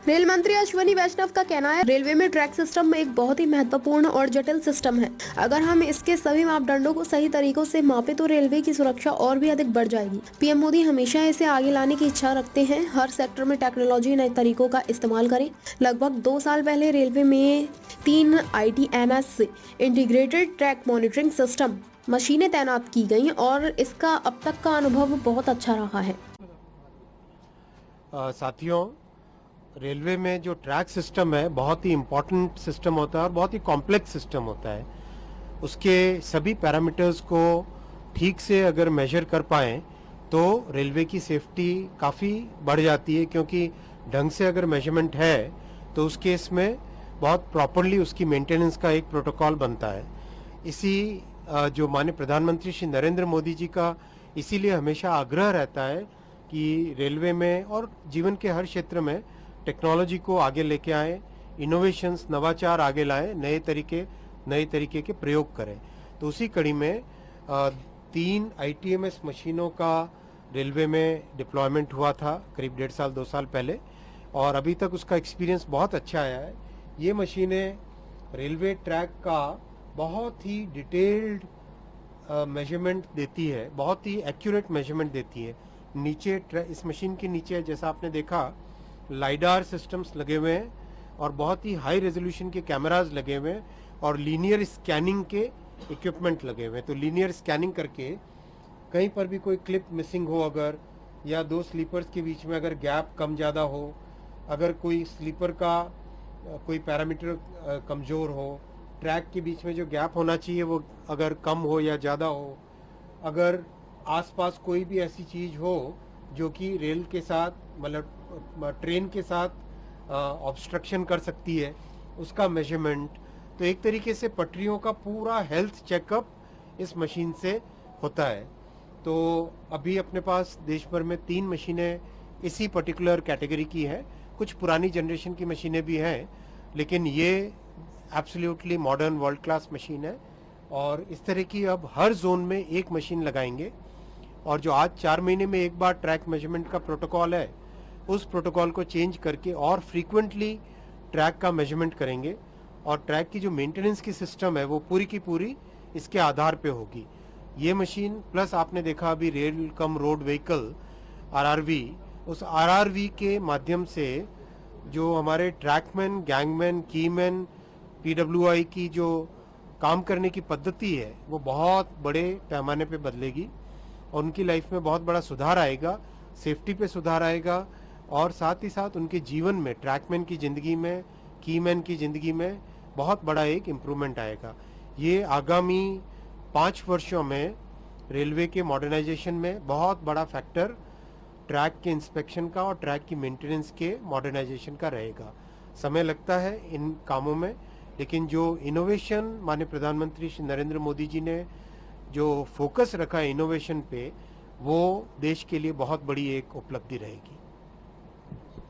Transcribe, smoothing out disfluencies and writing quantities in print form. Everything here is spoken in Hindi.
रेल मंत्री अश्विनी वैष्णव का कहना है, रेलवे में ट्रैक सिस्टम एक बहुत ही महत्वपूर्ण और जटिल सिस्टम है। अगर हम इसके सभी मापदंडों को सही तरीकों से मापे तो रेलवे की सुरक्षा और भी अधिक बढ़ जाएगी। पीएम मोदी हमेशा इसे आगे लाने की इच्छा रखते हैं। हर सेक्टर में टेक्नोलॉजी नए तरीकों का इस्तेमाल करें। लगभग 2 साल पहले रेलवे में 3 ITMS integrated track monitoring system मशीनें तैनात की गई और इसका अब तक का अनुभव बहुत अच्छा रहा है। साथियों, रेलवे में जो ट्रैक सिस्टम है बहुत ही इम्पोर्टेंट सिस्टम होता है और बहुत ही कॉम्प्लेक्स सिस्टम होता है। उसके सभी पैरामीटर्स को ठीक से अगर मेजर कर पाएं तो रेलवे की सेफ्टी काफ़ी बढ़ जाती है, क्योंकि ढंग से अगर मेजरमेंट है तो उस केस में बहुत प्रॉपरली उसकी मेंटेनेंस का एक प्रोटोकॉल बनता है। इसी जो माननीय प्रधानमंत्री श्री नरेंद्र मोदी जी का इसीलिए हमेशा आग्रह रहता है कि रेलवे में और जीवन के हर क्षेत्र में टेक्नोलॉजी को आगे लेके आए, इनोवेशंस, नवाचार आगे लाएं, नए तरीके के प्रयोग करें। तो उसी कड़ी में 3 ITMS मशीनों का रेलवे में डिप्लॉयमेंट हुआ था करीब 1.5 साल 2 साल पहले, और अभी तक उसका एक्सपीरियंस बहुत अच्छा आया है। ये मशीनें रेलवे ट्रैक का बहुत ही डिटेल्ड मेजरमेंट देती है, बहुत ही एक्यूरेट मेजरमेंट देती है। नीचे इस मशीन के नीचे जैसा आपने देखा लाइडार सिस्टम्स लगे हुए हैं और बहुत ही हाई रेजोल्यूशन के कैमरास लगे हुए हैं और लीनियर स्कैनिंग के इक्विपमेंट लगे हुए हैं। तो लीनियर स्कैनिंग करके कहीं पर भी कोई क्लिप मिसिंग हो अगर, या 2 स्लीपर्स के बीच में अगर गैप कम ज़्यादा हो, अगर कोई स्लीपर का कोई पैरामीटर कमज़ोर हो, ट्रैक के बीच में जो गैप होना चाहिए वो अगर कम हो या ज़्यादा हो, अगर आसपास कोई भी ऐसी चीज़ हो जो कि रेल के साथ मतलब ट्रेन के साथ ऑब्स्ट्रक्शन कर सकती है, उसका मेजरमेंट। तो एक तरीके से पटरियों का पूरा हेल्थ चेकअप इस मशीन से होता है। तो अभी अपने पास देश भर में 3 मशीनें इसी पर्टिकुलर कैटेगरी की हैं। कुछ पुरानी जनरेशन की मशीनें भी हैं, लेकिन ये absolutely modern world class machine है। और इस तरह की अब हर जोन में एक मशीन लगाएंगे, और जो आज 4 महीने में एक बार ट्रैक मेजरमेंट का प्रोटोकॉल है, उस प्रोटोकॉल को चेंज करके और फ्रीक्वेंटली ट्रैक का मेजरमेंट करेंगे। और ट्रैक की जो मेंटेनेंस की सिस्टम है वो पूरी की पूरी इसके आधार पे होगी। ये मशीन प्लस आपने देखा अभी rail cum road vehicle RRV, उस RRV के माध्यम से जो हमारे ट्रैकमैन, गैंगमैन, कीमैन, PWI की जो काम करने की पद्धति है वो बहुत बड़े पैमाने पे बदलेगी और उनकी लाइफ में बहुत बड़ा सुधार आएगा, सेफ्टी पे सुधार आएगा, और साथ ही साथ उनके जीवन में, ट्रैकमैन की ज़िंदगी में, कीमैन की ज़िंदगी में बहुत बड़ा एक इम्प्रूवमेंट आएगा। ये आगामी 5 वर्षों में रेलवे के मॉडर्नाइजेशन में बहुत बड़ा फैक्टर ट्रैक के इंस्पेक्शन का और ट्रैक की मेंटेनेंस के मॉडर्नाइजेशन का रहेगा। समय लगता है इन कामों में, लेकिन जो इनोवेशन माननीय प्रधानमंत्री श्री नरेंद्र मोदी जी ने जो फोकस रखा है इनोवेशन पे, वो देश के लिए बहुत बड़ी एक उपलब्धि रहेगी।